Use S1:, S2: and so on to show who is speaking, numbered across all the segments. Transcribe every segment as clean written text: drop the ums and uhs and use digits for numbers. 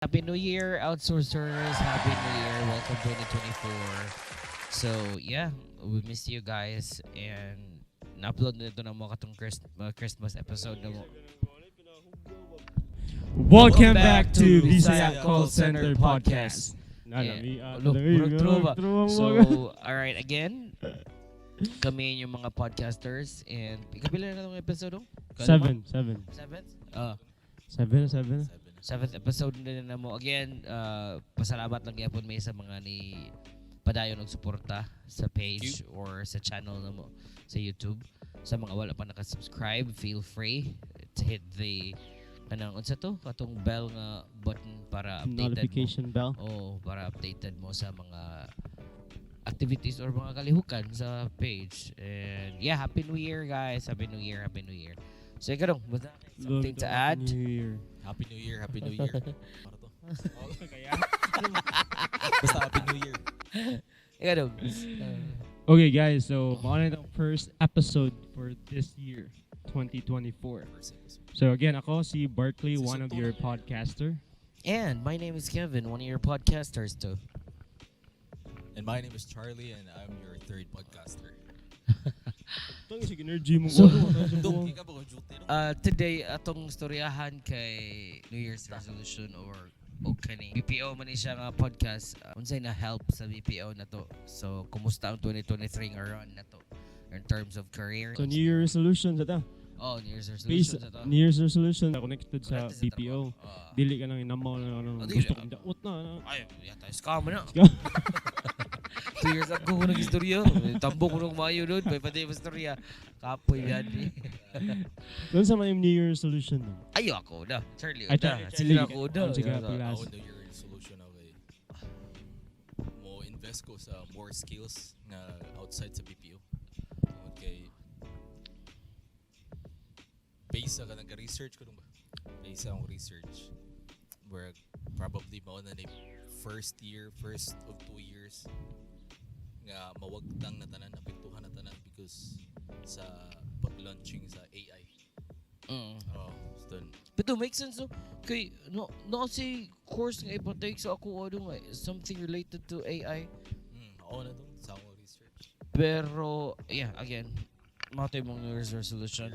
S1: Happy New Year, outsourcers. Happy New Year. Welcome 2024. So, yeah, we missed you guys. And na-upload na ito ng mga katong Christmas episode na mo.
S2: Welcome back to Bisaya Kolsenter podcast.
S1: So, alright, again, kami yung mga podcasters. And ikabila na itong episode?
S2: Seven.
S1: Seventh episode na mo. Again, pasalamat lang yapon may sa mga ni padayon og suporta sa page or sa channel na mo sa YouTube. Sa mga wala pa naka-subscribe, feel free to hit the kanang unsa to katong bell nga button para updated
S2: notification
S1: mo.
S2: bell.
S1: Para updated mo sa mga activities or mga kalihukan sa page. And yeah, Happy New Year guys. Happy New Year. So ikaw dong, something to add?
S3: Happy New Year. Ano to? Basta Happy New Year.
S1: Ikaw dong.
S2: Okay guys, so mauna itong first episode for this year, 2024. So again, ako si Barkley, one of your podcaster.
S1: And my name is Kevin, one of your podcasters too.
S3: And my name is Charlie and I'm your third podcaster.
S1: Today atong storyahan kay New Year's resolution or kani BPO man ni siya nga podcast unsay na help sa BPO na to. So kumusta ang 2023 nga run na to in terms of career?
S2: So New Year resolution sa ta.
S1: New Year's resolution sa to.
S2: New Year's resolution connected sa
S1: Connected sa
S2: BPO.
S1: trabaho.
S2: Dili ka nang inamaw na gusto kong daot na.
S1: Ay, yata scam na. 2 years ago ko nag-istorya. Tambok ko nung mayo doon. May pati yung istorya. Kapoy yan eh.
S2: Doon sa may New Year resolution no?
S1: Ayo ako na. Charlie
S2: Ay,
S1: na.
S2: Charlie.
S1: Sige ako na.
S2: Sige, pala.
S3: Ako New Year resolution okay. Mo invest ko sa more skills na outside sa BPO. Okay. Base ka nag-research ko ba? Base akong research. Where probably mauna na first of 2 years nga mawagtang na tanan, apektuhan na tanan because sa pag-launching sa AI.
S1: But to make sense no? Kay no si course nga ipatake sa ako ano nga something related to AI.
S3: Oo na dong sa akong research.
S1: Pero yeah, again, mga tayo mong New Year's resolution.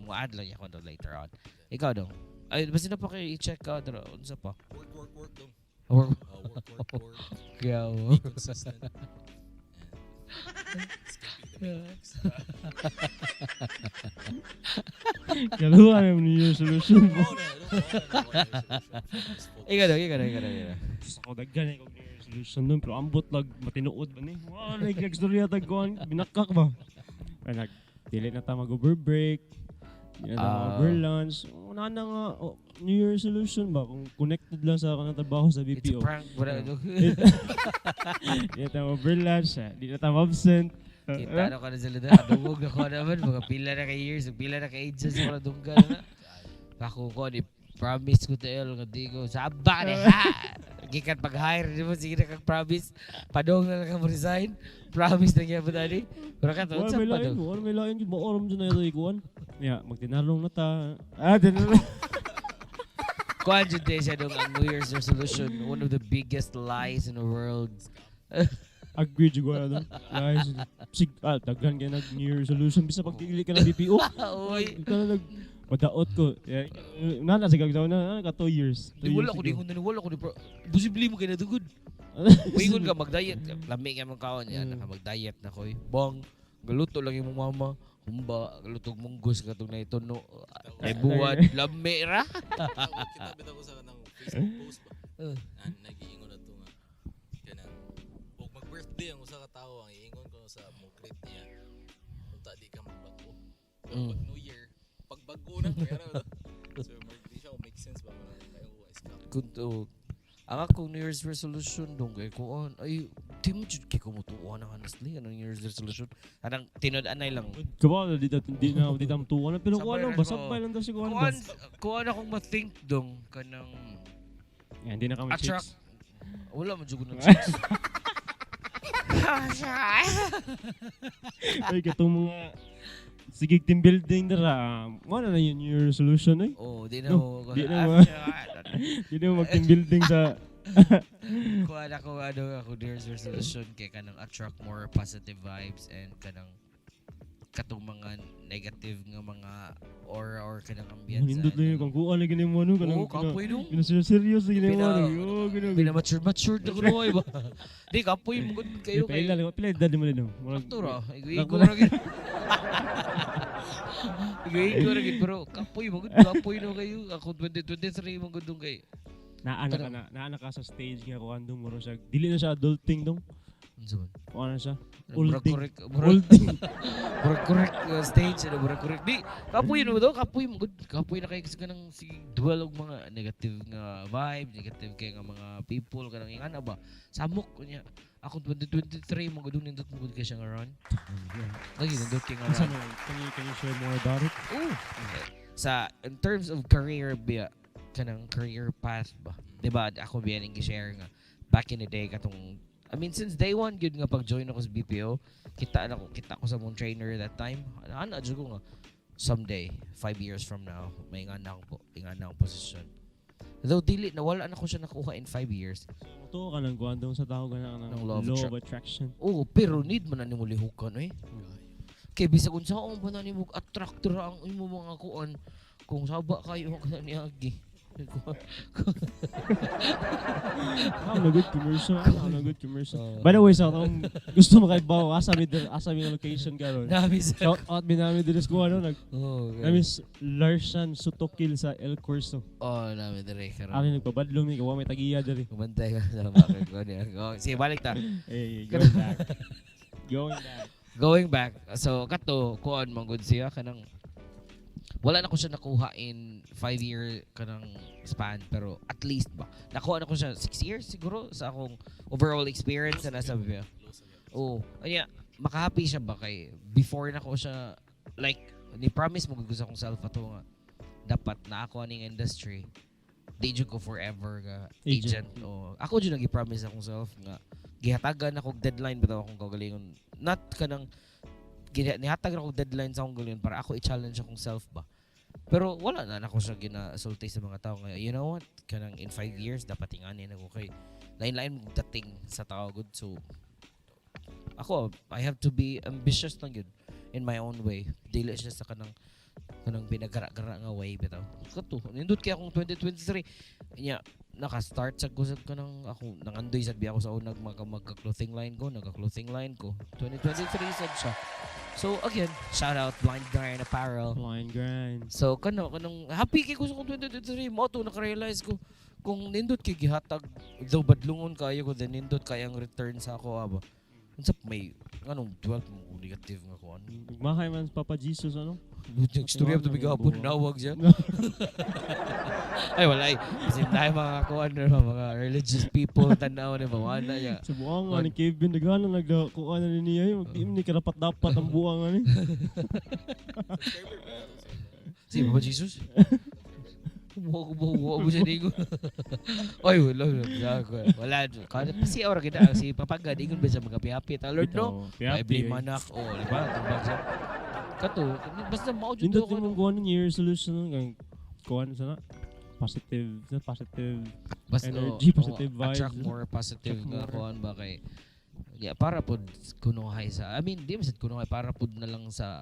S1: Add lang ako doon later on. Ikaw dong. Ay, basta na pa kayo i-check ka doon. Unsa pa?
S3: Work dong.
S1: Work.
S3: Work.
S1: Yeah.
S3: Be consistent.
S2: Kaluwa yung New Year resolution mo.
S1: Ikaw dong.
S2: Gusto ko daggan yung New Year resolution nun, pero ambot lag matinuod ba ni? Nag-storya tagkuhan, binakak ba? Dili na tayo mag-overbreak, dili na tayo mag-overlunch. Una na nga, New Year resolution ba? Kung connected lang sa kanang trabaho sa
S1: It's a
S2: BPO.
S1: prank.
S2: Di na tayo mag-overlunch, di na tayo absent.
S1: Kita na ka na sila na. Kadungog na ko naman. Mga pila na ka years. Pila na ka ages. Mga dunggan na. Ako ko, promise ko tayo. Nga di ko. Saba na ha! Gikan pag-hire. Di mo sige na kag-promise. Padong na lang ka resign. Promise na kaya ba tadi? Pero ka taon sa padong.
S2: Wala may lain. Maoram dyan na ito ikuan. Yeah, magtinarong na ta. Tinarong.
S1: Kuhan dyan tayo siya dong ang New Year's resolution. One of the biggest lies in the world.
S2: Agree dyan ko na doon. Guys, daghan kayo nag-New Year resolution. Bisa pagtigili ka ng BPO.
S1: Uy.
S2: Ikaw na madaot ko. Nana, sigag daw na, 2 years.
S1: Niwala ko di. Posible mo kayo na tugod. Wingon ka mag-diet. Lami ka mong kaon yan. Mag-diet na ko. Bang, galuto lang yung mama. Humba, galutog munggos ka itong na ito. No. Ay buwan, lami ra.
S3: Kitabit ako sa kanang Facebook post ba? Nag-iingon na ito nga. Kanang, huwag mag-birthday ang usa ka tao. Ang iingon ko sa mong great niya. Kung di ka magbago. Pag New Year, pagbago na. So, di siya make sense ba?
S1: Kunto. Ang akong New Year's resolution dong kay kuan ay di mo jud kay kumutuan ang honestly anong New Year's resolution anang tinod-anay lang
S2: Kabaw, di na matuwa na. Pero kuha lang, basabay lang daw si kuha ba?
S1: kuan akong ma-think dong kanang
S2: Hindi na kami
S1: attract
S2: chicks.
S1: wala man jud ng chicks.
S2: Ay, katong mga sige team building dara. Mo na yun New Year resolution eh.
S1: Oh, di na
S2: No,
S1: mo.
S2: di na mo. Hindi mo mag team building sa
S1: Kuha na ko ako New Year's resolution kay kanang attract more positive vibes and kanang katong mga negative nga mga aura or kanang ambience.
S2: Hindot lang kung kuan lagi nimo ano
S1: Oo, kapoy dong.
S2: serious lagi nimo ano. Yo,
S1: Pina mature na kuno ba? Di kapoy mo gud kayo kay.
S2: Pila edad mo nino.
S1: Aktura, igo ra gid. Igo ra gid bro, kapoy mo gud kapoy no kayo. Ako 2023 mo gud dong kay.
S2: Naana ka sa stage nga kuan dong muro siya. Dili na siya adulting dong.
S1: Unsa man?
S2: Kuan na siya.
S1: Murag
S2: Olding.
S1: correct stage ano murag correct di kapoy no daw kapoy mo good kapoy na kay kasi kanang si dual og mga negative nga vibe negative kay nga mga people kanang ingana ba samok niya ako 2023 mo gud nindot mo gud kay siya nga run lagi nindot kay nga run
S2: Can you share more about it?
S1: oh sa in terms of career biya kanang career path ba di ba ako biya ning gi-share nga back in the day katong I mean since day one good nga pag-join ako sa BPO kita ko sa mong trainer that time ana jud ko nga someday 5 years from now may ingana akong position though dili nawala na ko siya nakuha in 5 years
S2: Muto ka nang kuan dong sa tao ka na
S1: Ng
S2: law
S1: law
S2: of attraction.
S1: oh pero need man na nimo lihukan kay bisag unsaon pa na nimo attractor ang imo mga kuan kung saba kayo ka niagi
S2: Na good commercial. Na good commercial. By the way, sa akong gusto mo kay Bao, asa mi location karon.
S1: Nami
S2: Shout out mi namin dito sa kuha no.
S1: oh
S2: Nami Larsan Sutokil sa El Corso.
S1: nami dire karon
S2: Ako nagpabadlong mi kawa may tagiya diri.
S1: kumantay ka sa bakit ko niya sige balik ta
S2: Hey, going back. Going back.
S1: so kato kuan man gud siya kanang wala na ko siya nakuha in 5-year kanang span pero at least ba nakuha na ko siya 6 years siguro sa akong overall experience na nasa biya. Oh, anya makahappy siya ba kay before na ko siya like ni promise mo gud sa akong self ato nga dapat na ako aning industry di jud ko forever nga agent. Oh, ako jud nagi-promise akong self nga gihatagan ako deadline bitaw akong kagalingon not kanang nihatag na akong deadline sa akong galingon para ako i-challenge akong self ba. Pero wala na ako siya gina-sulti sa mga tao ngayon. You know what? Kanang in 5 years, dapat inganin ako kay lain-lain mong dating sa tao good. So, ako, I have to be ambitious lang yun in my own way. Dili siya sa kanang pinagkara-kara nga way bitaw. Kato, nindot kaya akong 2023. Nya, naka-start sa kusag ko ng ako nangandoy sad biya ako sa unang magka-clothing line ko, nagka-clothing line ko. 2023 sad siya. So again, shout out Blind Grind Apparel.
S2: Blind Grind.
S1: So kanang happy kay ko sa 2023 mo to naka-realize ko kung nindot kay gihatag though badlungon kayo ko then nindot kayang return sa ako aba. Unsa may anong 12 mo negative nga ko ano.
S2: Magmahay man Papa Jesus ano?
S1: Storya to bigapon nawag siya. Ay walay. Kasi dahil mga kuan mga religious people tanaw ni mawala niya.
S2: Sa buang ni Kevin daghan nagkuan na niya magdi ni karapat-dapat ang buang ani.
S1: Si Papa Jesus. Buo siya digo. Oy, wala. Kada si ora kita si Papaga digon ba siya magapi-hapi ta Lord no. Ay manak di ba? Tumbag siya. Kato, basta mao jud
S2: Dindot
S1: ko
S2: din mong kuan New Year resolution kay kuan sana positive energy, positive vibes.
S1: Attract more positive nga kuan ba kay para pod kunuhay sa I mean di masad kunuhay para pod na lang sa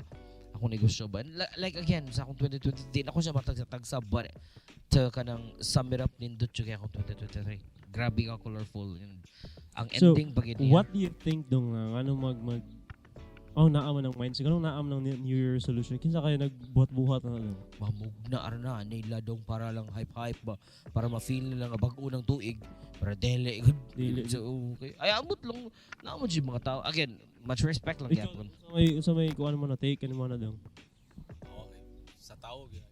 S1: akong negosyo ba like again sa akong 2020 di na ko siya matag sa tagsa but to kanang sum it up nindot jud kay akong 2023 grabe ka colorful and ang ending pagid niya.
S2: What do you think dong ano mag naam ng mindset kanang naam ng New Year resolution kinsa kayo nagbuhat-buhat na lang
S1: mamugna arna nila dong para lang hype ba para ma-feel nila nga bag-o ng tuig para dele so okay ay amot lang naamot jud mga tao again much respect lang gyapon
S2: sa may kuan mo na take ano mo na dong
S3: Okay. Sa tao gyud.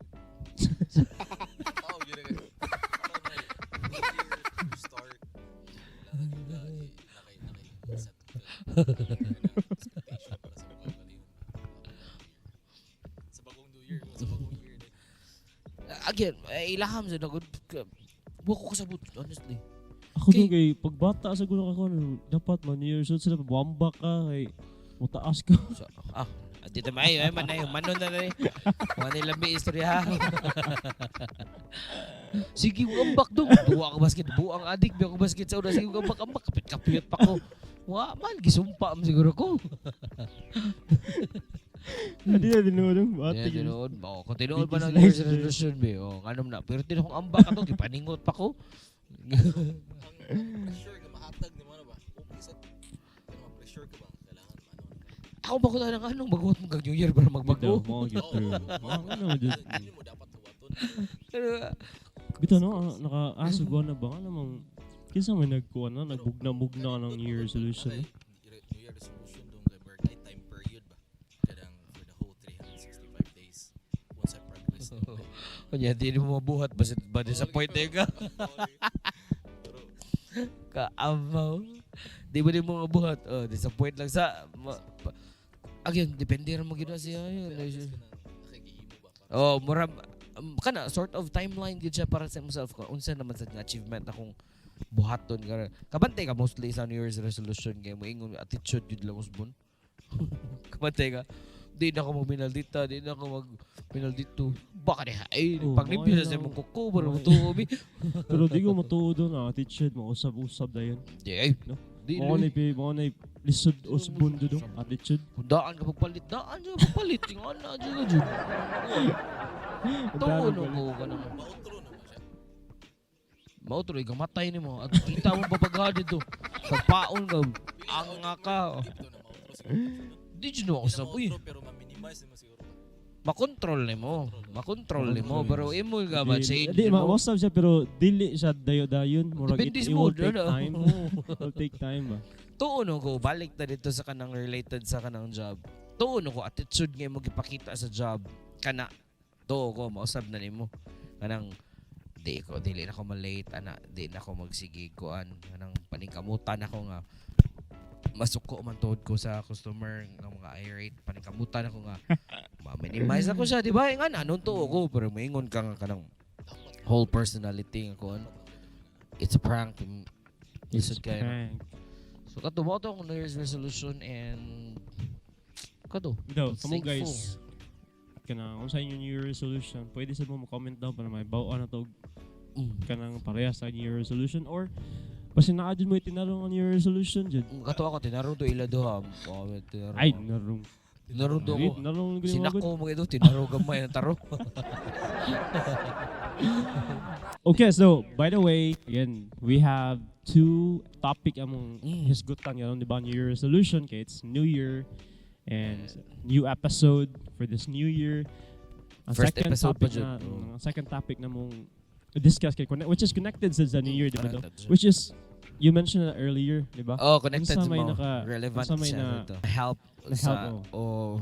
S3: Tao gyud ka. Start. Nakay set. Expectation para sa bagong galingon. Sa bagong New Year, sa bagong year.
S1: Again, ilaham sa nagod buko ko sabot honestly.
S2: Ako dong kay pagbata sa gulo ako dapat man New Year's sila buwamba ka kay mutaas ka.
S1: So, Dito maayo ay man ayo manon na ni. Mga nilambi istorya. Sige ambak dong. Duwa ka basket, buang adik biya ko basket sa una. Sige ambak kapit-kapit pa ko. Wa man gisumpa am siguro ko.
S2: Hindi na dinunong.
S1: Yeah, tinuod ba? Kung tinuod ba ng New Year's resolution be? Oh, kanam na. Pero tinakong ambak ato, gipaningot pa ko.
S3: Ang pressure ka mahatag ni mo na ba? Okay sa kaya pressure ka ba? Kailangan ano.
S1: Ako ba ko na ng anong bagot mo kag New Year para magbago?
S2: Mo get through. Ano just
S3: Hindi mo dapat huwaton.
S1: Pero,
S2: bito no naka-asugo na ba namang kinsa may nagkuha na nagbugna-mugna ng New Year resolution.
S3: New Year resolution dong kay birthday time period ba? Kadang for the whole 365 days. Once I progress.
S1: kanya di mo mabuhat ba disappoint ka? Kaamaw. Di ba mo mabuhat? Oh, disappoint lang sa again, depende ra mo gid siya.
S3: Nakikihimo ba?
S1: Oh, mura kana sort of timeline gid siya para sa himself kung unsa naman sa achievement akong buhaton ka. Kabantay ka mostly sa New Year's resolution kay mo ingon attitude gid lang usbon. Kabantay ka. Di na ako magminaldita, di na ako magminaldito. Baka di ay
S2: Oh,
S1: pag limpyo sa imong kuko para mo tuobi.
S2: Pero di ko matuod na attitude mo usab-usab dayon.
S1: Di ay.
S2: No?
S1: Di
S2: Mo na lisod usbon do attitude.
S1: daan ka pagpalit, daan ka pagpalit. Tingon na jud. Tuon ko ka nang
S3: Mautro naman siya.
S1: mautro gamatay nimo at kita mo papagad dito. Pagpaon ka anga ka.
S3: Dito na mautro siguro.
S1: Di jud mo ako sa uy.
S3: Mautro pero ma-minimize mo siguro.
S1: Makontrol nimo pero imo ga ba change
S2: Di
S1: mo.
S2: mausab siya pero dili siya dayo-dayon. Murag
S1: Depende
S2: it
S1: sa
S2: will
S1: mood,
S2: take
S1: ano?
S2: time. Will take time ba.
S1: Tuon ko balik ta dito sa kanang related sa kanang job. Tuon ko attitude nga mo gipakita sa job kana to ko mausab na nimo kanang dili na ako malate ana di na ako magsige kuan kanang paningkamutan ako nga masuko man tuod ko sa customer nga mga irate paningkamutan ako nga ma-minimize ako siya di ba nga anon to ko pero moingon ka nga kanang whole personality nga kuan it's a prank
S2: It's
S1: isod kay
S2: prank.
S1: so kato mo to akong New Year's resolution and kato
S2: Daw, kamo
S1: thankful.
S2: guys. Kana kung sa inyo New Year resolution, pwede sa mo comment down para may bawa na to kanang parehas sa New Year resolution or basta naadun mo itinarong ang New Year resolution jud.
S1: Kato ako tinarong to ila doha tinarong
S2: Ay, narong.
S1: tinarong to ako
S2: Narong
S1: sinako mo ito tinarong gamay ng taro.
S2: Okay, so by the way, again, we have two topic among hisgutan nga di ba New Year resolution kay it's New Year and new episode for this new year. Ang
S1: First
S2: second
S1: episode pa
S2: topic
S1: jud.
S2: ang second topic na mong discuss kay which is connected sa New Year, di ba?
S1: Connected siya.
S2: Which is you mentioned that earlier, di ba?
S1: Oh, connected
S2: Unsa
S1: sa
S2: may
S1: mo.
S2: naka-
S1: Relevant
S2: unsa may
S1: siya
S2: na-
S1: dito. Help
S2: na
S1: sa
S2: help,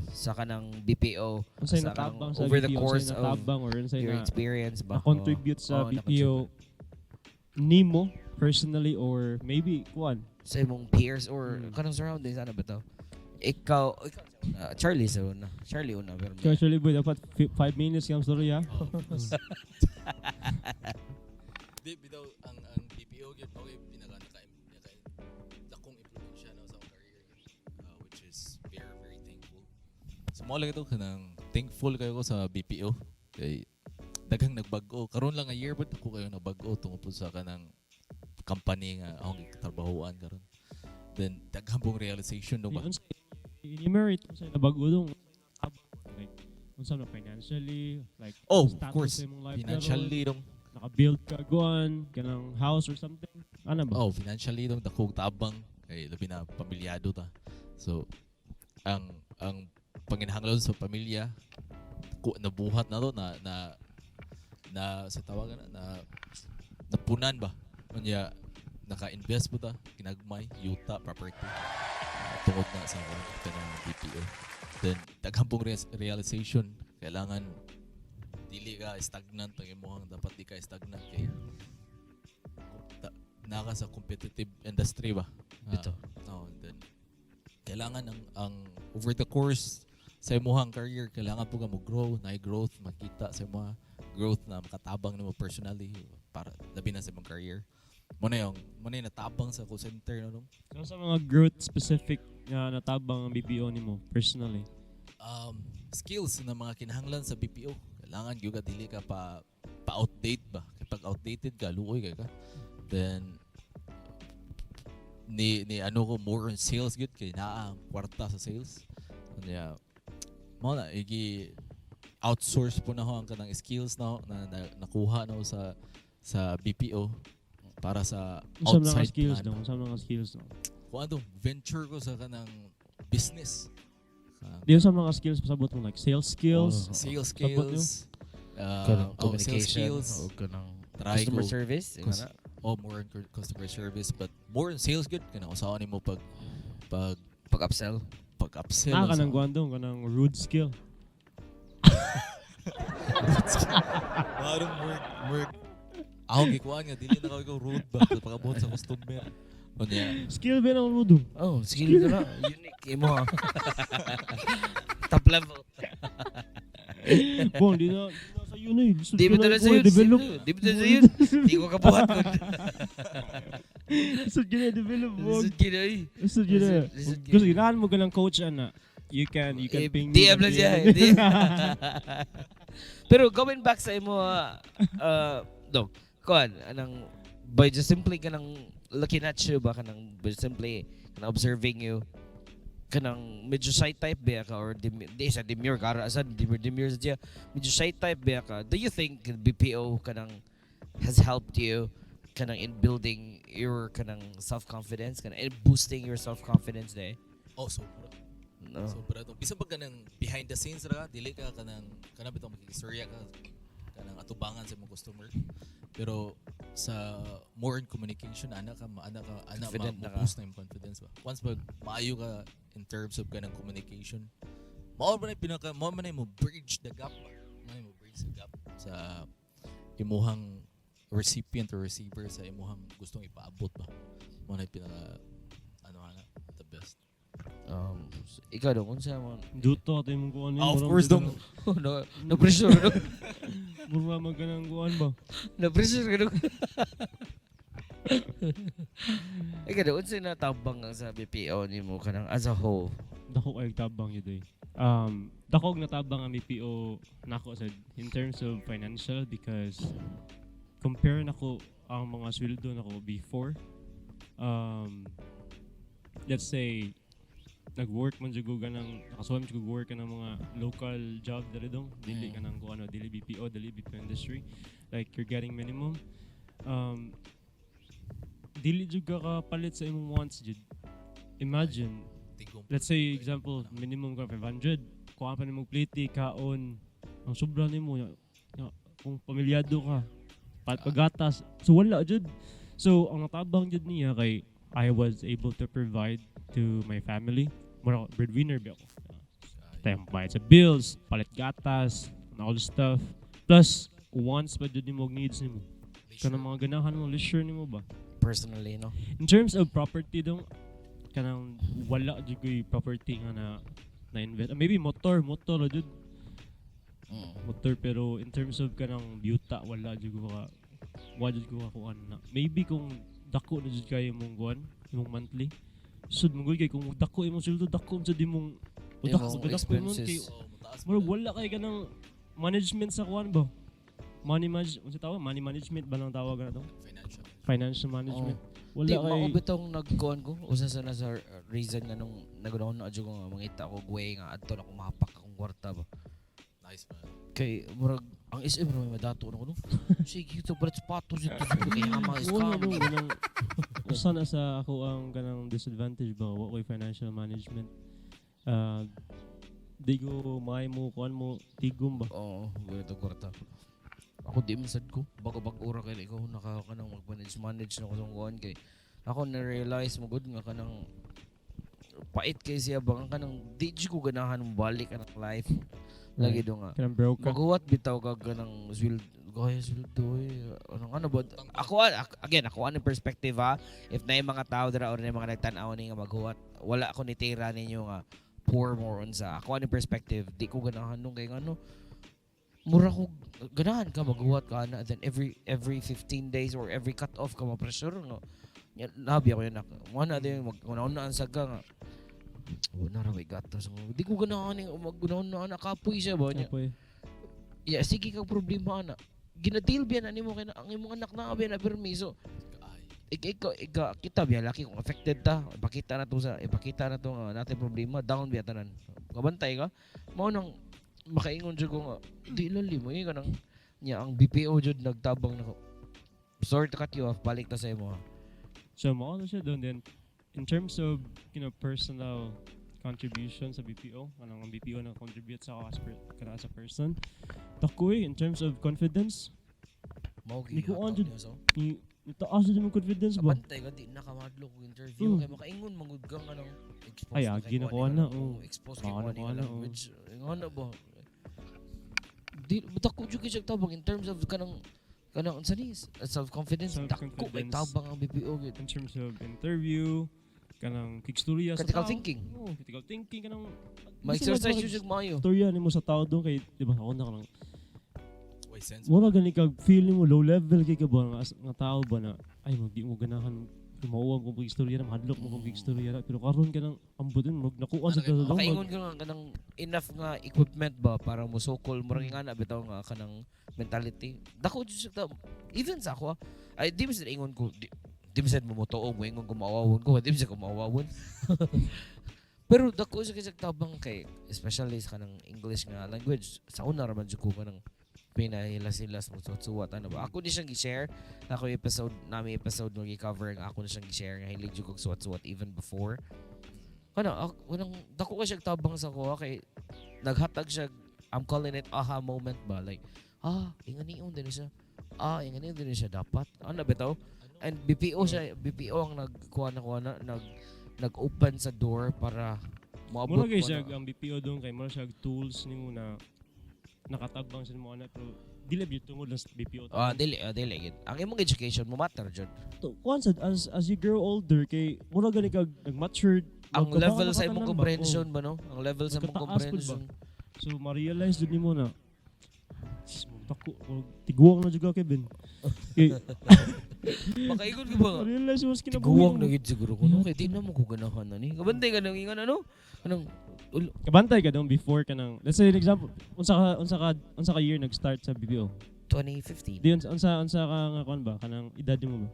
S1: sa kanang BPO
S2: Unsay
S1: sa
S2: natabang
S1: kanang
S2: sa
S1: over the
S2: BPO,
S1: course
S2: unsay
S1: of
S2: natabang or unsay
S1: your
S2: na
S1: experience ba?
S2: contribute sa BPO nimo personally or maybe kuan
S1: Sa imong peers or kanang surroundings ano ba to? Ikaw Charlie sa una. Charlie una pero
S2: So actually boy, dapat 5 minutes yung story ha.
S3: Di bitaw ang BPO gyud okay pinaka dakong impluwensya na sa akong career which is very thankful. So mo lang ito kanang thankful kayo ko sa BPO kay daghang nagbago karon lang a year but ako kayo nagbago tungod sa kanang company nga akong gitrabahoan karon. Then daghang pong realization no ba.
S2: Enumerate kung saan nabago dong like kung saan na financially like
S3: Oh, of
S2: status
S3: course.
S2: sa imong life
S3: Financially dong
S2: karon, naka-build ka guan kanang house or something ano ba?
S3: financially dong dakong tabang kay labi na pamilyado ta. So ang panginahanglan sa pamilya nabuhat na to na sa tawagan na napunan ba unya naka-invest po ta kinagmay yuta property tungod na sa kanang BPO. Then daghang pong realization kailangan dili ka stagnant ang imong dapat di ka stagnant kay naka sa competitive industry ba.
S1: Ito.
S3: Then kailangan ang over the course sa imong career kailangan po ka mo grow, na growth makita sa mga growth na makatabang nimo personally para labi na sa imong career. Mo na natabang sa call center no.
S2: Ano sa mga growth specific na natabang ang BPO nimo personally?
S3: skills na mga kinahanglan sa BPO. Kailangan gyud ka dili ka pa-outdate ba. Kapag outdated ka, luoy ka. Then ni ano ko more on sales gud kay naa ang kwarta sa sales. Kanya mo na outsource po na ho ang kanang skills na nakuha na ho sa BPO para sa outside
S2: skills
S3: plan.
S2: Sa mga skills no.
S3: Kung ano, venture ko sa kanang business.
S2: Di sa mga skills pasabot mo like sales skills,
S3: Sales
S2: sabot nyo?
S3: skills,
S1: Kanang
S3: sales
S1: communication
S3: skills,
S1: o kanang
S3: try
S1: customer
S3: ko-
S1: service.
S3: more on customer service, but more on sales good. Kana usahaw nimo pag
S1: Pag-upsell.
S3: upsell.
S2: kanang guandong kanang rude skill.
S3: Parang work. Ako gikuan nga dili na ko ikaw rude ba sa pag-abot sa customer. Kunya,
S2: Skill ba ng rudo?
S1: Oh, skill ka na. Unique. Imo ha. Top level.
S2: Bong, di na sa yun eh.
S1: Di ba talaga sa'yo?
S2: Develop.
S1: Di ba talaga sa'yo? Di ko kabuhat ko.
S2: Lisod yun eh, develop. Bong.
S1: Lisod ka na eh.
S2: Lisod yun eh.
S1: Lisod yun.
S2: Gusto, ginahan mo ka ng coach, ana. You can ping me.
S1: DM lang siya. DM. Pero going back sa imo, no, kuan, anang, by just simply kanang looking at you ba, kanang by simply kanang observing you, kanang medyo shy type ba ka or di sa demure ka asa demure siya medyo shy type ba ka. Do you think BPO kanang has helped you kanang in building your kanang self-confidence, kanang in boosting your self-confidence day?
S3: sobra.
S1: No.
S3: Sobra to. Bisan pag kanang behind the scenes ra, dili ka kanang bitong makikistorya ka kanang atubangan sa mga customer. Pero sa more in communication,
S1: Confident na ka.
S3: ma-boost na yung confidence ba. Once pag maayo ka in terms of kanang communication, mao man mo bridge the gap ba. Mo bridge the gap sa imuhang recipient or receiver sa imuhang gustong ipaabot ba. Mo na pinaka the best.
S1: Ikaw daw, kung saan mo?
S2: Duto, ito yung kuhan niya.
S3: Of course, dong.
S1: Na-pressure ka daw.
S2: Mura magkanang kuhan ba?
S1: Na-pressure ka daw. Ikaw daw, kung saan natabang ang sa BPO ni mo ka as a whole?
S2: Dako ay tabang yun eh. Dako natabang ang BPO nako sa in terms of financial because compare nako ang mga sweldo nako before. Let's say nag-work man jud ko ganang nakasuwam jud ko work ka ng mga local job dali dong dili ka nang kuano dili BPO industry like you're getting minimum dili jud ka kapalit sa imong wants jud. Imagine let's say example minimum ka 500 kuha pa nimong plate kaon ang sobra nimo kung pamilyado ka pagatas so wala jud. So ang natabang jud niya kay I was able to provide to my family. Mura breadwinner ba ako. Tayong bayad sa bills, palit gatas, and all the stuff. Plus, wants pa dyan mo needs nimo. Kanang mga ganahan mo, leisure nimo ba?
S1: Personally, no?
S2: In terms of property dong, kanang wala jud ko'y property nga na invest. Maybe motor ra jud. Motor pero in terms of kanang byuta wala jud ko kuan na. Maybe kung dako na jud kayo mong kuan, imong monthly. Sud mo kay kung dako imong sweldo dako sa dimong dako
S1: expenses.
S2: kay murag wala kay kanang management sa kuan ba? Money management ba lang tawag na to? Financial management.
S1: Di,
S2: Wala kay
S1: maubitong nagkuhan ko. Usa sa nasa reason nga nung nagunahon na adyo ko nga mangita ko guway nga adto na kumapak akong kwarta ba.
S3: Nice man.
S1: Kay murag ang SM bro may madato na ko no. Sige ito palit sapatos ito kay ama scam.
S2: usa na sa ako ang kanang disadvantage ba wa ko'y financial management. Di ko may mo kuan mo tigom ba.
S1: Oo, ganito kwarta. Ako di masad ko. Bago ura kay ikaw nakakanang mag-manage na ko sa kuan kay ako na-realize mo good nga kanang pait kay siya bang kanang di ko ganahan mo balik ang life. Lagi do nga.
S2: Kanang broke ka.
S1: Maghuwat bitaw ka ganang sweldo ano ba ako ang perspective ha if na yung mga tao dira or na yung mga nagtan-aw ni nga maghuwat wala ako nitira ninyo nga poor more unsa ako ang perspective di ko ganahan nung kay ano mura ko ganahan ka maghuwat ka na then every 15 days or every cut off ka ma-pressure no labi ako yun mo na din magkunaon sa nga Wala ra may gatas. Di ko ganahan ni maggunahon na anak kapoy siya ba niya.
S2: Apoy.
S1: Yeah, sige kang problema ana. Ginatilbihan ani mo kay ang imong anak na abi na permiso. Ikaw kita biya laki kung affected ta. Ipakita na to nga natin problema down biya tanan. Kabantay ka. Mao nang makaingon jud ko nga di lali mo ka nang nya ang BPO jud nagtabang nako. Sorry to cut you off. Balik ta sa imo.
S2: So, mauna siya doon. Then, in terms of, personal contribution sa BPO, ang BPO na contribute sa ako as a person, tako in terms of confidence,
S1: Mao
S2: Di ko on
S1: gyud.
S2: jud. Itaas din yung confidence ba?
S1: Bantay ka di nakamadlo ko interview kay makaingon mangud ka nga nang expose
S2: Ay,
S1: na
S2: agi
S1: kay
S2: na
S1: kuha
S2: ko
S1: ni
S2: ana,
S1: nga,
S2: oo.
S1: expose kay
S2: Baka
S1: kuha
S2: na
S1: ni
S2: ko
S1: nga
S2: ana,
S1: language ngano ba di dako jud kay tabang in terms of kanang unsa ni self confidence dako kay
S2: Self-confidence.
S1: tabang ang BPO gyud
S2: In terms of interview, kanang kigstorya sa
S1: critical
S2: tao.
S1: thinking
S2: Oo, critical thinking, kanang...
S1: ma-exercise jud maayo
S2: Storya ni mo sa tao doon kay, di ba, ako na kanang...
S3: Way sense.
S2: Wala gani kag feeling mo low level kay ka ba nga tao ba na ay magdi mo ganahan mauwag mo istorya na mahadlok mo kung istorya na pero karon ka nang ambot din mag nakuha sa
S3: Ano
S2: tao
S1: makaingon ka nga kanang enough nga equipment ba para mo sukol mo ring ana bitaw nga kanang mentality dako jud siya even sa ako ay di mo sa ingon ko di mo sa mo motuog mo ingon ko maawawon ko di mo sa ko maawawon pero dako siya kasi tabang kay especially sa kanang English nga language sa una ra man jud ko kanang pinahilas-hilas mo suwat ano ba ako di siyang gi-share ako yung episode no gi-cover nga ako na siyang gi-share nga hilig jud kog suwat-suwat even before kana unang dako ka siya tabang sa ko kay naghatag siya I'm calling it aha moment ba like ingani din siya ingani din siya dapat ano bitaw and BPO ang nagkuha na nag-open sa door para moabot
S2: mura kay
S1: mo
S2: siya
S1: na
S2: ang BPO doon kay mura siya tools nimo na nakatabang sa mo ana pero dili gyud tungod lang sa BPO
S1: dili gid ang imong education mo matter jud
S2: to once as you grow older kay mura gani kag nag-mature
S1: ang
S2: magkabaka
S1: level
S2: na
S1: sa
S2: katanan
S1: imong
S2: ba?
S1: comprehension ba no ang level sa imong
S2: Magkataas pud ba?
S1: comprehension
S2: So ma-realize jud nimo na tako tiguang na jud ka Kevin. Kay
S1: makaingon ka ba
S2: realize was kinabuhi.
S1: tiguwang na gid siguro ko no kay di na mo ko ganahan na ni kabantay ka nang ingon ano kanang
S2: Kabantay ka doon before ka nang let's say an example unsa ka year nag-start sa BPO.
S1: 2015
S2: Di unsa ka nga kon ba kanang edad mo ba?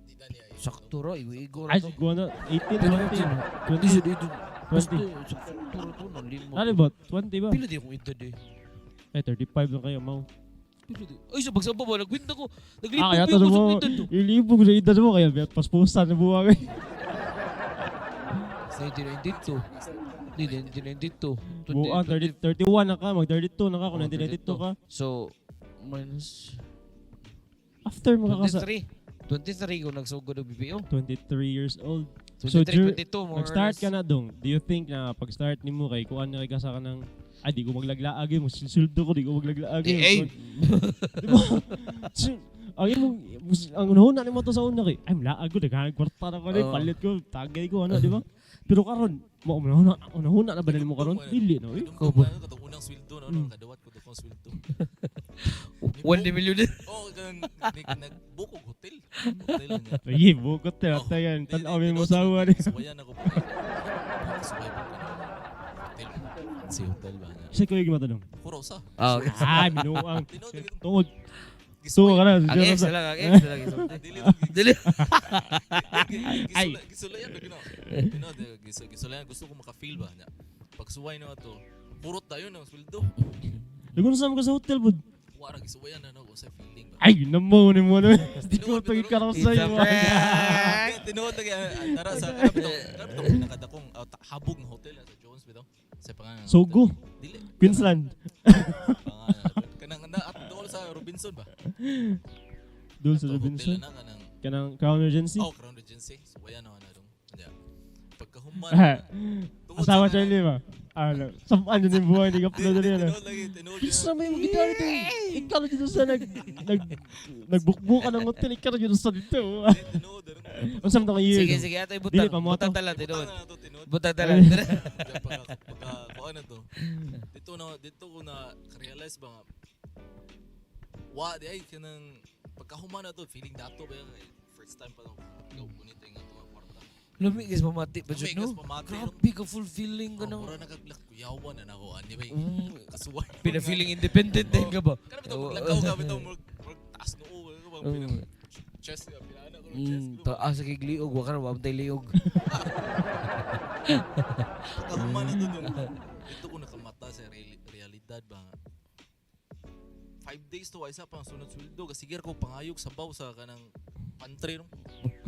S3: Di na niya.
S1: sakto ra igo
S2: Ay
S1: ra to
S2: siguro na 18
S1: di
S2: 20
S1: siya dito
S2: 20.
S1: basta sakto ra to nang limo
S2: Ano ba? 20 ba?
S1: pila di akong edad eh
S2: Ay 35 lang kayo mau.
S1: pila di ay sa pagsamba ba nagwinta ko
S2: Kaya
S1: naglibog
S2: to
S1: ko sa
S2: mo.
S1: edad to
S2: Ilibog sa edad mo kaya pasposan na buwa kay.
S1: sa 1992 di 1992
S2: Buwan 31 na ka, mag 32 na ka kung 1992 ka.
S1: so minus
S2: After mo kakasa
S1: 23 ko nagsugod ng BPO
S2: 23 years old. So,
S1: 23 22 more or
S2: Nag-start
S1: less.
S2: ka na dong. Do you think na pag-start nimo kay kuan na kay kasa ka ng ay di ko maglaglaag mo sildo ko di ko maglaglaag.
S1: Eh,
S2: Di ba? Ang imong ang unahuna nimo to sa una kay ay laag ko daghang kwarta na ko ni
S1: Oo.
S2: palit ko tagay ko ano di ba? Pero karon mo unahuna na ba nimo karon? Dili no.
S3: Katong unang sweldo no, kadawat ko dakong sweldo.
S1: 1 million din.
S3: Oh, nagbukog hotel. Hotel niya.
S2: Ay bukot na tayan tan-aw mo sawa ni.
S3: Suwayan ako pa. Suwayan ko na. Hotel. Si hotel ba niya?
S2: Kasi ko yung matanong.
S3: Puro sa.
S1: Okay.
S2: Minuang.
S3: Tinood na gitong
S2: Tungod. Tuwa ka na.
S1: Ang ex na lang, ang ex na lang.
S3: dili.
S1: Dili.
S2: Ay.
S3: Gisulayan na gino. Tinood gisulayan gusto ko maka-feel ba niya. Pag suway na ato, purot tayo ng sweldo.
S2: Lagun sa mga sa hotel bud.
S3: Wara gisuwayan na no sa feeling ba.
S2: Ay, namo ni mo na. Di ko tagi ka sa
S1: It's a
S2: iyo.
S1: prank.
S3: Tinood lagi tara sa kapitong nakadakong habog ng hotel sa Jones bitaw. Sa pangalan.
S2: Sogo.
S3: Dili.
S2: Queensland.
S3: Kanang na at dool sa Robinson ba?
S2: Doon sa
S3: Hotel
S2: Robinson.
S3: na kanang
S2: Kanang Crown Regency.
S3: oh Crown Regency. So wala na dong. Kanya. Pagkahuman.
S2: Asawa siya ba? Sampaan din yung buhay ni Kaplo na rin.
S3: Tinood.
S2: Isa may mga gitara dito. Ikaw na dito sa nagbukbukan ng hotel. Ikaw na dito sa dito.
S3: Tinood.
S2: Ang sama na year.
S1: Sige, sige, ito
S2: Dili
S1: ibutang.
S2: pa mo
S1: Butang
S2: to.
S1: talan, tinuod.
S3: Tinood.
S1: Butang talan.
S3: Pagka na to. Dito ko na realize ba nga di ay kanang pagkahuman na to feeling dato ba kay first time pa lang go kunit nga to kwarta.
S1: Lami guys mamati pa jud
S3: Amigas
S1: no.
S3: pamati.
S1: Grabe ka fulfilling ka no.
S3: Mura nagaglak kuyawan na ako ani bay.
S1: Mm,
S3: Kasuway.
S1: Pina-feeling independent din ka ba?
S3: Kana bitaw maglakaw ka bitaw murag taas noo bang chest ka pinana ko chest ko.
S1: Taas kay liog wa ka na wa tay liog.
S3: Pagkahuman na doon. Dito ko nakamata sa realidad ba nga. 5 days to isa pang sunod sweldo kasi sigir ko pangayog sabaw sa kanang pantry no.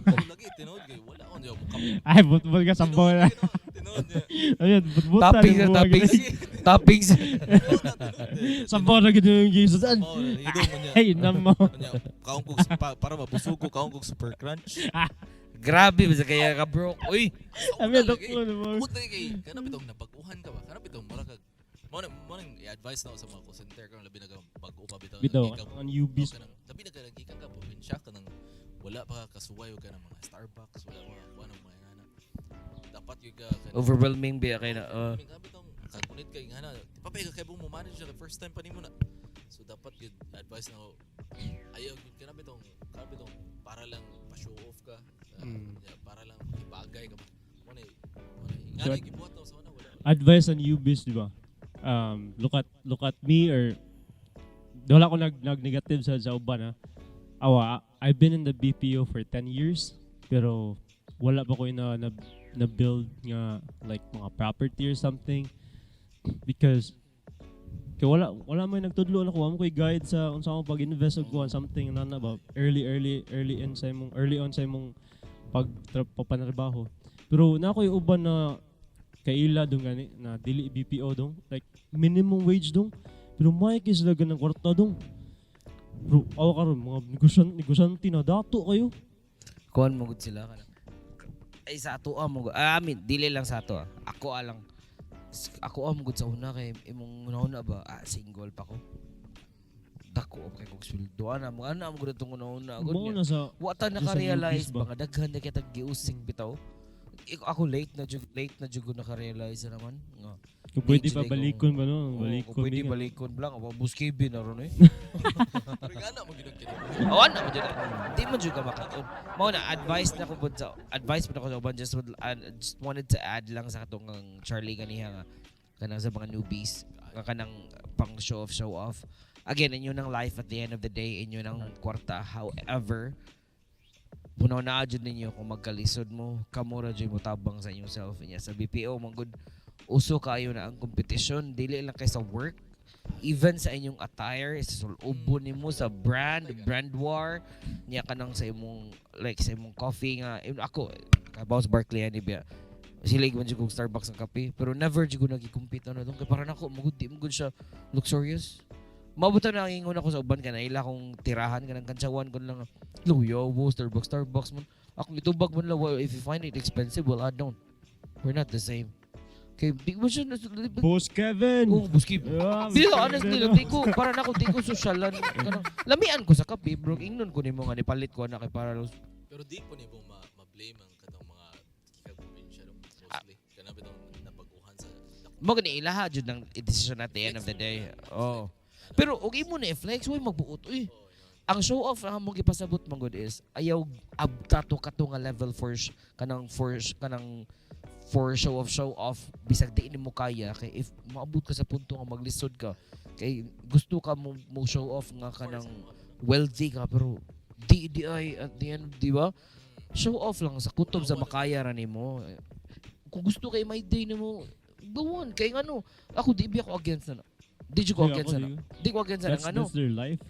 S3: Lagi tinood kay wala on job kami.
S2: Ay, butbol ka sa bola.
S3: Tinood niya.
S2: Ayun, butbutan.
S1: Toppings na toppings. Toppings.
S2: Sa bola gid yung Jesus.
S3: Oh, hidong mo niya.
S2: Ay, namo.
S3: Kaong ko para mabusog ko kaong ko super crunch.
S1: Grabe ba kaya ka bro? Uy,
S2: Ami doklo mo.
S3: Put kay kana bitong nabaguhan ka ba? Kana bitong mura kag mo nang i-advise na ako sa mga call center kung labi na bago pa bitaw.
S2: Bitaw ang UBs.
S3: Labi na gikan ka probinsya ka nang wala pa kasuway ka ng mga Starbucks, wala pa kuan ng mga ngana. Dapat yung ka
S1: overwhelming ba kay na
S3: Grabe tong kagunit kay ngana. Di pa kay mo manage the first time pa nimo na. So dapat good advice na ako. Ayaw good kana bitong para lang pa-show off ka. Para lang ibagay ka ba. Mo na ngana gibuhat na sa una wala.
S2: Advice on UBs, di ba? Look at me or wala ko nag-negative sa uban ha. I've been in the BPO for 10 years pero wala pa ko na build nga like mga property or something because kaya wala may nagtudlo na ko amo koy guide sa unsa mo pag-invest og kuan something na ba early on sa imong pagpanarbaho. Pero na koy uban na kaila dong gani na dili BPO dong like minimum wage dong pero may kis laga ng kwarta dong bro aw karon mga negosyante na dato kayo
S1: kuan mo gud sila kana. Ay sa ato mo. I mean, dili lang sa ato. Ako am gud sa una kay imong una ba single pa ko. Dako kay kog sweldo ana mo gud tong una gud.
S2: mo na sa
S1: Wa ta naka-realize ba nga daghan na kita giusig bitaw. Ako late na jud naka-realize naman nga.
S2: kung pwede pa balikon ba no balikon
S1: pwede balikon lang o buskibin na ron eh.
S3: Pero ngana mo gid kini.
S1: Awan na mo dyan. Di man dyan ka makaton. Mao na, advice na ko po sa, advice po na ko sa uban, just wanted to add lang sa katong Charlie ganiha nga, kanang sa mga newbies, nga kanang pang show off. Again, inyo ng life at the end of the day, inyo ng kwarta. However, punaw na adjud ninyo kung magkalisod mo, kamura dyan mo tabang sa inyong self. Inya sa BPO, manggod, uso kayo na ang competition, dili lang kayo sa work, even sa inyong attire, sa sulubon nimo sa brand war niya kanang sa imong like sa imong coffee nga ako Boss Barkley ani biya sila man jud kog Starbucks ang kape pero never jud ko nagikompete ano dong kay para nako magud siya luxurious mabuta na ingon ako sa uban kana ila kong tirahan kanang kantsawan ko lang luyo Starbucks man ako itubag man lang if you find it expensive well I don't we're not the same. Kay di mo siya
S2: Boss Kevin.
S1: Oh, buskib.
S2: Yeah,
S1: Dili honestly lang di ko para na ko di ko sosyalan kanang lamian ko sa kape bro ingnon ko nimo nga ni palit ko na kay para
S3: Pero di po nimo ma-blame ang katong mga kikaprobinsya no mostly. Kana bitong nabaguhan sa
S1: mo gani ilaha jud ng decision at the end of the day. Oh. Pero og imo na i-flex way magbuot uy. Ang show off ang mo gipasabot man gud is ayaw abtato kato nga level for show off bisag di ni mo kaya kay if maabot ka sa punto nga maglisod ka kay gusto ka mo show off nga kanang wealthy ka pero di ay at the end di ba show off lang sa kutob sa makaya ra nimo kung gusto kay may day nimo go on kay ngano ako di ako against na di ko against na di ko against na ano
S2: that's their life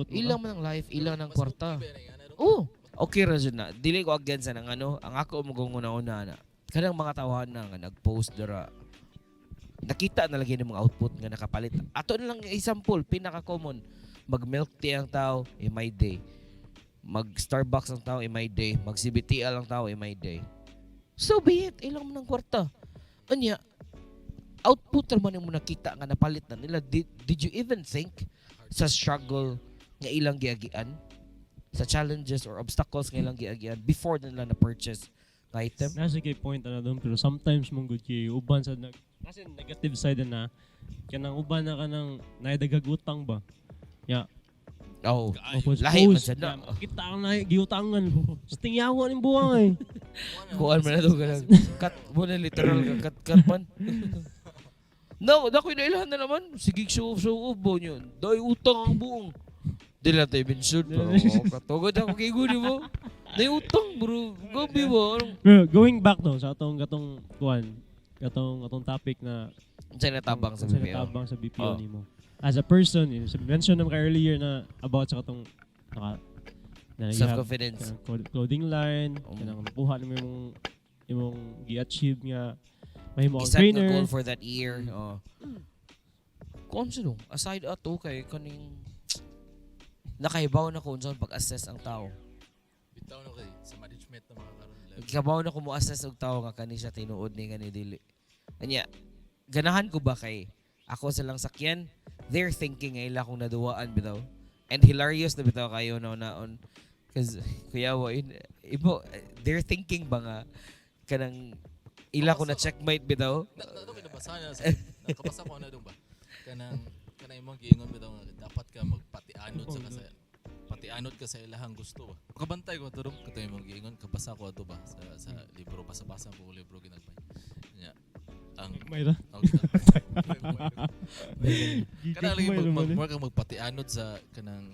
S1: ilang man ang life ilang ng kwarta okay ra jud na dili ko against na ano ang ako mo gunguna na kanang mga tawahan na nga nag-post dira nakita na lagi ng mga output nga nakapalit ato na lang example pinaka-common mag milk tea ang tao my day mag Starbucks ang tao my day mag CBTL ang tao my day so be it ilang man ang kwarta anya output naman mo nakita nga napalit na nila did you even think sa struggle nga ilang giagian sa challenges or obstacles nga ilang giagian before nila na purchase item.
S2: Nasa kay point na doon pero sometimes mong good kay uban sa kasi negative side na kanang uban na kanang naidagag utang ba. Ya.
S1: Oh,
S2: Opposed
S1: lahi man
S2: post.
S1: siya na.
S2: Kita ang nahi, giutangan mo. Sa tingyawa ng buwang eh.
S1: Kuan man na to ganang cut mo na literal ka cut man. No, nakoy na ilahan na naman. Sige show bo nyo. Dahil utang ang buong. Di lang tayo mention pa. Katugod ako kay Gudi mo. Dahil utang bro. Gabi mo.
S2: Pero going back to sa atong kuan, atong topic na
S1: Saan natabang sa
S2: kung
S1: BPO?
S2: natabang sa BPO
S1: Oh.
S2: nimo. As a person, mention naman ka earlier na about sa katong na you have
S1: Self-confidence.
S2: clothing line, kanang makuha nimo imong gi-achieve nga mahimo ang
S1: Iset nga
S2: trainer.
S1: goal for that year. Kung sino, aside ato kay kaning nakahibaw na kung saan pag-assess ang tao.
S3: Bitaw na kay sa management na mga karon nila.
S1: Kabaw na kung mo-assess og tao nga kani siya tinuod ni nga ni dili. Anya, ganahan ko ba kay ako silang sakyan? They're thinking nga ila kung naduwaan bitaw. And hilarious na bitaw kayo naon. Cause kuya wo, they're thinking ba nga kanang ila ko na checkmate bitaw.
S3: Nato kinabasa na sa nakabasa ko na dong ba. Kanang imong giingon bitaw nga dapat ka magpatianod patianod ka sa ilahang gusto ba. Kabantay ko ato dong kato imong giingon kabasa ko ato ba sa libro basa-basa ko libro ginagbay. Nya ang
S2: Mayra.
S3: kanang lagi magpatianod sa kanang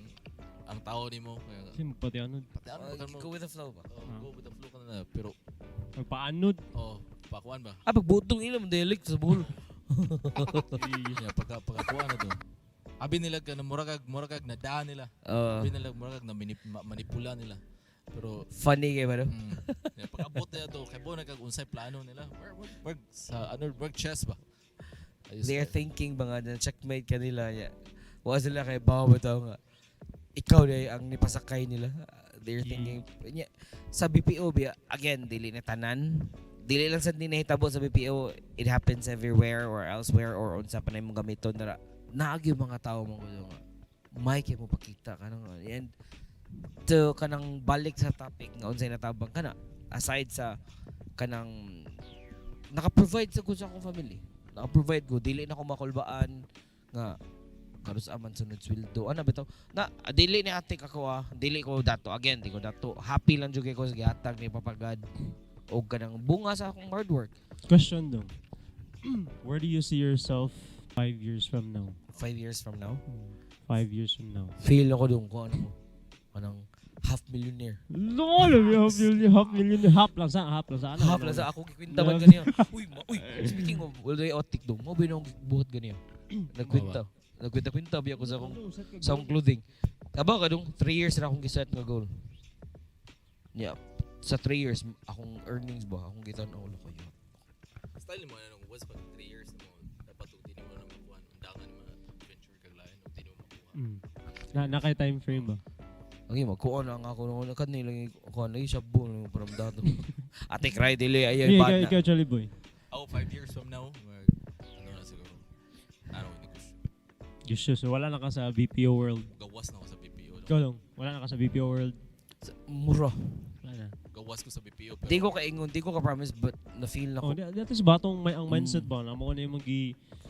S3: ang tao nimo
S2: Sino pati anod?
S3: patianod ka mo.
S1: Go with the flow ba?
S3: Go with the flow ka na pero
S2: Magpaanod.
S3: pakuan ba?
S1: Pagbutong ila mo dialect sa buhol.
S3: Yeah, pagkakuan na to. Abi nila ka na muragag nadaan nila. Abi nila muragag na manipula nila. Pero
S1: Funny kay ba no?
S3: yeah, pag-abot na to kay bo na kag unsay plano nila. Work sa work chess ba.
S1: They're thinking ba nga na checkmate kanila. Wa sila kay bawa bitaw nga. Ikaw na ang nipasakay nila. They're thinking sa BPO again dili na tanan. Dili lang sa dinahitabo sa BPO, it happens everywhere or elsewhere or unsa pa na imong gamiton na naagi mga tao mo nga. May kay mo pakita kanang and to kanang balik sa topic nga unsay natabang kana aside sa kanang naka-provide sa ko sa akong family. Naka-provide ko dili na ko makulbaan nga karos aman sunod sweldo ana bitaw na dili ni atik ako dili ko dato again di ko dato happy lang jud kay ko sa gihatag ni papagad o kanang bunga sa akong hard work.
S2: Question though. Where do you see yourself 5 years from now?
S1: 5 years from now
S2: 5 years from now.
S1: feel ako dong ko ano kanang half millionaire
S2: Lol, half million, half lang sa
S1: half lang sa ako gikwenta man ganiya uy speaking of wala otik dong mo binong buhat ganiya nagkwenta biya ko sa akong clothing. Aba ka dong 3 years na akong giset nga goal. Yeah. Sa 3 years akong earnings ba akong gitan-aw ulo ko yun.
S3: Style mo na nung was pag 3 years na mo dapat ug dili mo na makuha undangan mga adventure kag lain ug dili mo makuha.
S2: Na kay time frame ba?
S1: Ang magkuha na nga ako nung kanila kuha na siya buo ng from dato. Ate cry dili ayan
S2: Yeah,
S1: bad na.
S2: ikaw actually boy.
S3: 5 years from now ano na siguro ano ni ko
S2: Just so wala na ka sa BPO world.
S3: gawas na ako sa BPO
S2: Ikaw lang, wala na ka sa BPO world.
S1: Mura.
S2: Wala na.
S3: gawas ko sa BPO pero
S1: Di ko kaingon, di ko ka-promise but na-feel na ko.
S2: That is batong ang mindset ba na mo na yung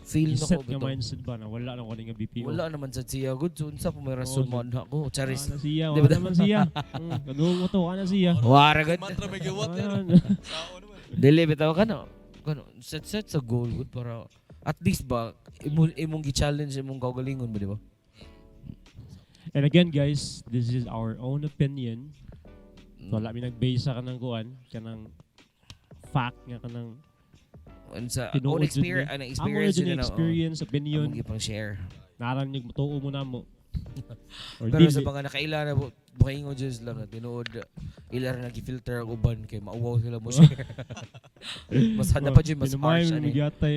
S1: Feel na
S2: set
S1: ko
S2: nga
S1: bitaw.
S2: mindset ba na wala na ko nga BPO.
S1: Wala naman sa siya. Good, so unsa pa may rason mo ako. Charis.
S2: Wala siya,
S1: Di ba
S2: wala naman siya. Kaduong mo to, wala siya.
S1: Waragad.
S3: mantra may giwat
S2: Wala
S3: na
S2: na.
S3: sao naman
S1: Dili bitaw ka no. Kano, set sa goal good para at least ba imong gi-challenge imong kaugalingon mo di ba?
S2: And again guys, this is our own opinion. So wala mi nag-base sa kanang kuan, kanang fact nga kanang
S1: Unsa
S2: tinuod
S1: own
S2: jud
S1: experience
S2: ni.
S1: an
S2: Amo
S1: experience
S2: jud
S1: yun
S2: ni
S1: na.
S2: experience, opinion.
S1: Imong gipang share.
S2: Naran yung tuo mo na mo. Or
S1: Pero
S2: dili.
S1: sa mga nakaila na bukaingon just lang na tinuod ila ra nagi-filter ang uban kay mauwaw sila mo share. Mas handa pa jud mas harsh ani.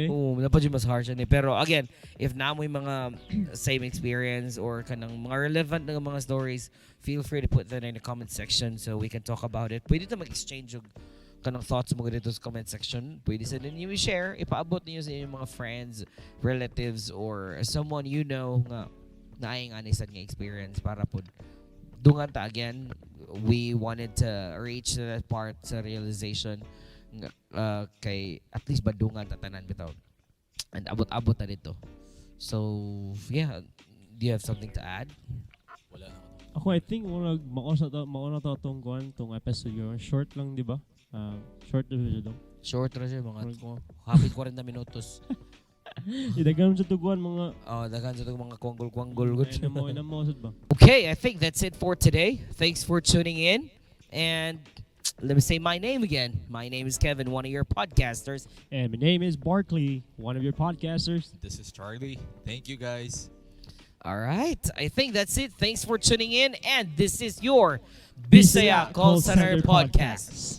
S1: Oo, na pa jud mas harsh ani. Pero again, if namoy mga same experience or kanang mga relevant na mga stories, feel free to put that in the comment section so we can talk about it. Pwede ta mag-exchange og kanang thoughts mo dito sa comment section. Pwede sa ninyo i-share, ipaabot niyo sa inyong mga friends, relatives, or someone you know nga naayang anisan nga experience para po dungan ta again. We wanted to reach to that part sa realization nga kay at least badungan ta tanan bitaw. And abot-abot na dito. So, yeah, do you have something to add?
S3: wala na
S2: Ako, I think mauna to itong episode yun. Short lang, di ba? Short episode lang.
S1: Short ra siya, mga hapit 40 minutos.
S2: Idagam sa tuguan mga...
S1: Daghan sa itong mga kwangol-kwangol.
S2: Inamo, sad ba?
S1: Okay, I think that's it for today. Thanks for tuning in. And let me say my name again. My name is Kevin, one of your podcasters.
S2: And my name is Barkley, one of your podcasters.
S3: This is Charlie. Thank you guys.
S1: All right, I think that's it. Thanks for tuning in. And this is your Bisaya Kolsenter podcast.